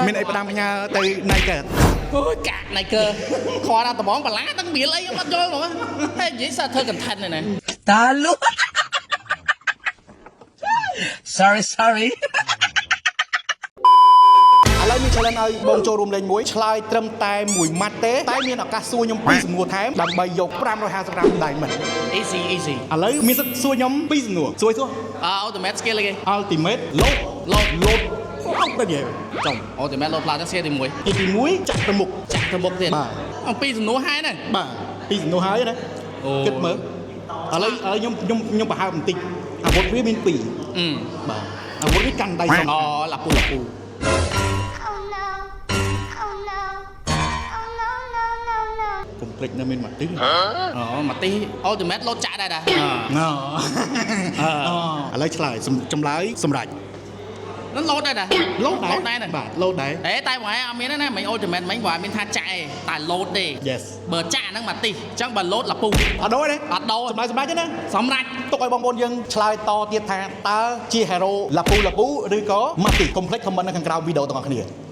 មានអីផ្ដាំបញ្ញាទៅណៃកើតអូយកាក់ណៃកើខអត់ត្បងបន្លាទាំងមានអីអត់យល់ហ្មងហេនិយាយសារធ្វើ content នេះណាតាលុ sorry ឥឡូវមាន challenge ឲ្យបងចូលរួមលេងមួយឆ្លើយត្រឹមតែមួយម៉ាត់ទេតែមានឱកាសសួរខ្ញុំ2សំណួរថែមដើម្បីយក550ក្រាម diamond easy ឥឡូវមានសិទ្ធសួរខ្ញុំ2សំណួរសួរultimate skill អីគេ ultimate load អត់ទៅនិយាយចំ ultimate load ផ្លាតស្គាល់ទី1ទី1ចាក់ទៅមុខទៀតបាទអំពីសំណួរហែហ្នឹងបាទ2សំណួរហើយណាគិតមើលឥឡូវខ្ញុំបង្ហើបបន្តិចអាវុធវាមាន2បាទអាវុធវាកាន់ដៃសំឡាពូកុំភ្លេចនៅមានមកទីមកទី ultimate load ចាក់ដែរតាឥឡូវឆ្លើយចម្លើយសម្រាប់នឹង load ដែរតា load ដែរបាទ load ដែរតែបងឯងអត់មានទេណាមិន ultimate មិញបងមានថាចាក់ឯងតែ load ទេ yes បើចាក់ហ្នឹងមកទីអញ្ចឹងបើ load ឡាពូអត់ដូរទេអត់ដូរសម្រាប់ទេណាសម្រាប់ទុកឲ្យបងប្អូនយើងឆ្លើយតទៀតថាតើជា hero ឡាពូឬក៏ Mati កុំភ្លេច comment នៅខាងក្រោមវីដេអូទាំងអស់គ្នា